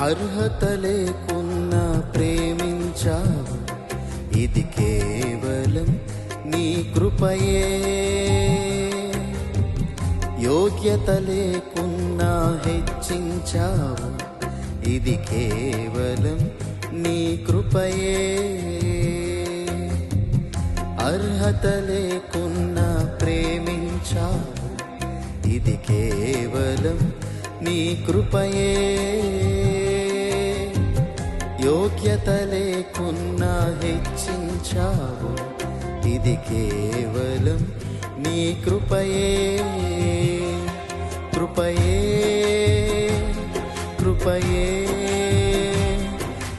అర్హత లేకున్నా ప్రేమించావు, ఇది కేవలం నీ కృపయే. యోగ్యత లేకున్నా హెచ్చించావు, ఇది కేవలం నీ కృపయే. అర్హత లేకున్నా ప్రేమించావు, ఇది కేవలం నీ కృపయే. యోగ్యత లేకున్నా హెచ్చించావు, ఇది కేవలం నీ కృపయే. కృపయే కృపయే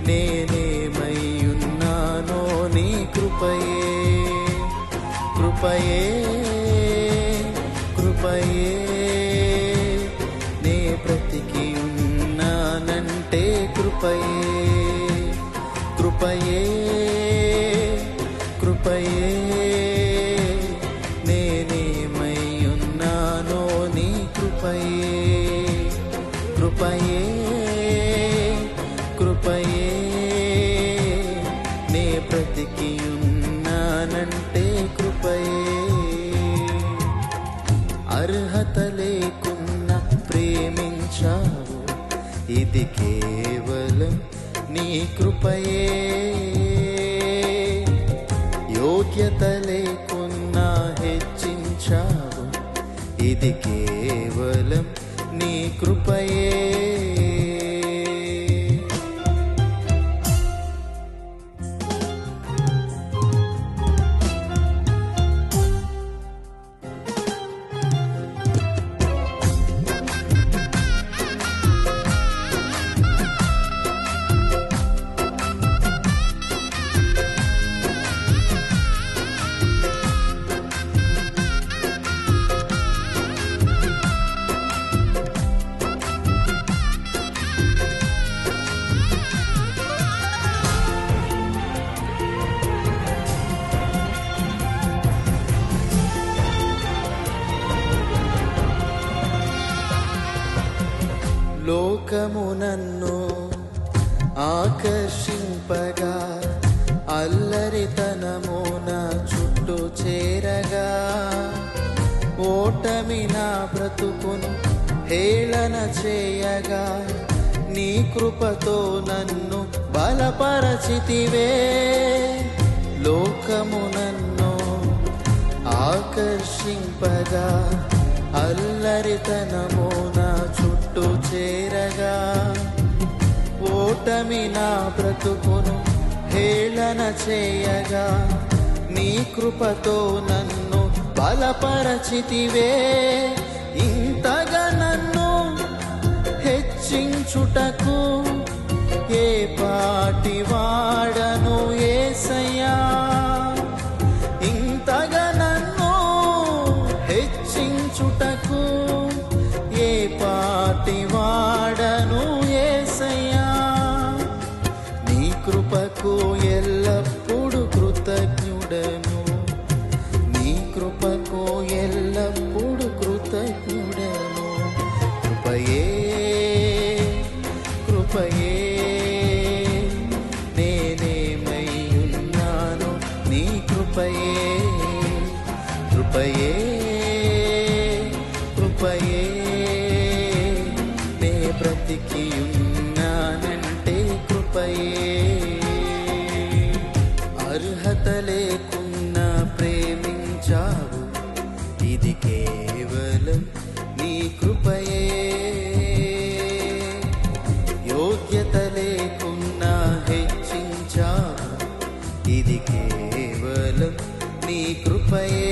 నేనేమయ్యున్నానో నీ కృపయే. కృపయే కృపయే నే బ్రతికి ఉన్నానంటే కృపయే. కృపయే కృపయే నేనేమయ్యున్నానో నీ కృపయే. కృపయే కృపయే నే బ్రతికి ఉన్నానంటే కృపయే. అర్హత లేకున్నా ప్రేమించావు, ఇది కేవలం నీ కృపయే. యోగ్యత లేకున్నా హెచ్చించావు, ఇది కేవలం నీ కృపయే. లోకము నన్ను ఆకర్షింపగా, అల్లరితనము నా చుట్టూ చేరగా, ఓటమి నా బ్రతుకును హేళన చేయగా, నీ కృపతో నన్ను బలపరచితివే. లోకము నన్ను ఆకర్షింపగా, అల్లరితనము నా చుట్టూ చేరగా, ఓటమి నా బ్రతుకును హేళన చేయగా, నీ కృపతో నన్ను బలపరచితివే. ఇంతగా నన్ను హెచ్చించుటకు ఏ పాటి వాడను యేసయ్యా. ఇంతగా నన్ను హెచ్చించుటకు ఏ పాటి వాడను యేసయ్యా. నీ కృపకు ఎల్లప్పుడూ కృతజ్ఞుడను, నీ కృపకు ఎల్లప్పుడూ కృతజ్ఞుడను. కృపయే కృపయే నేనేమయ్యున్నాను నీ కృపయే. కృపయే కృపయే నే బ్రతికి ఉన్నానంటే కృపయే. అర్హత లేకున్నా ప్రేమించావు, ఇది కేవలం నీ కృపయే. యోగ్యత లేకున్నా హెచ్చించావు, ఇది కేవలం నీ కృపయే.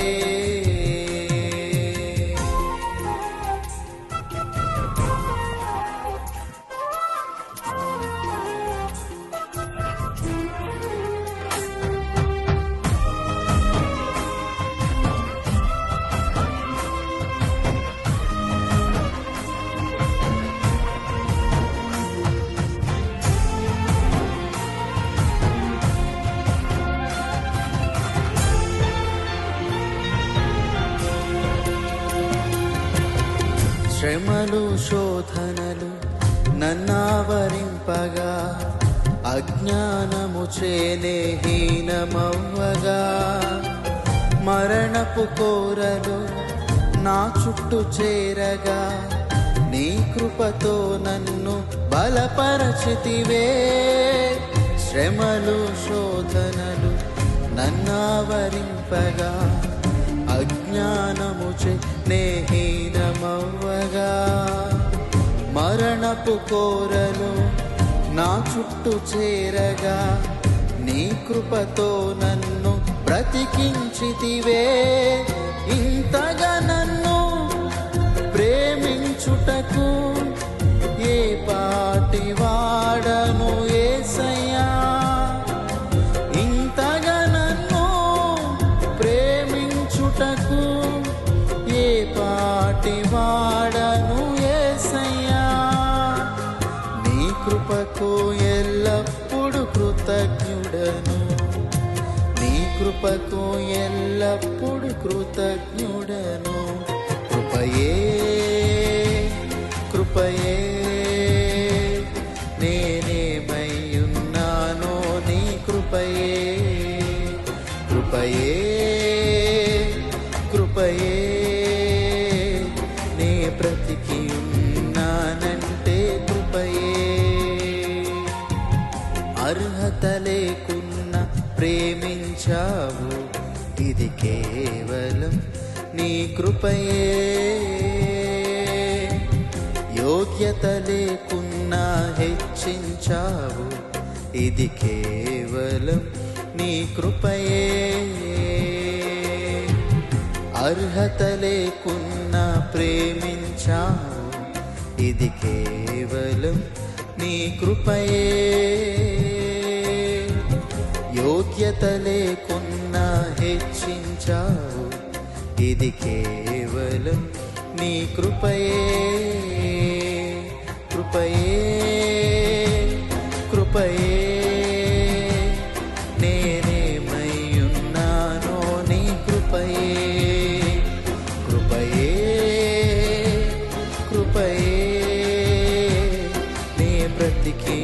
శ్రమలు శోధనలు నన్నావరింపగా, అవరింపగా అజ్ఞానము చేనే హీనమవ్వగా మరణపు కోరలు నా చుట్టూ చేరగా నీ కృపతో నన్ను బలపరచితివే. శ్రమలు శోధనలు నన్నావరింపగా అజ్ఞానము చే హీనమవ్వగా మరణపు కోరలు నా చుట్టూ చేరగా నీ కృపతో నన్ను బ్రతికించితివే. ఇంతగా నన్ను ప్రేమించుటకు ఏ పాటి వాడను యేసయ్యా. ఇంతగా నన్ను ప్రేమించుటకు ఏ పాటి వాడను యేసయ్యా. నీ కృపకు ఎల్లప్పుడు కృతజ్ఞుడను, నీ కృపకు ఎల్లప్పుడు కృతజ్ఞుడను. కృపయే కృపయే నేనేమయ్యున్నానో నీ కృపయే. కృపయే కృపయే నే బ్రతికి ఉన్నానంటే కృపయే. అర్హత లేకున్న ప్రేమించావు, ఇది కేవలం నీ కృపయే. యోగ్యత లేకున్నా హెచ్చించావు, ఇది కేవలం నీ కృపయే. అర్హత లేకున్నా ప్రేమించావు, ఇది కేవలం నీ కృపయే. యోగ్యత లేకున్నా హెచ్చించావు, ఇది కేవలం నీ కృపయే. కృపయే కృపయే నేనేమయ్యున్నానో నీ కృపయే. కృపయే కృపయే నే బ్రతికి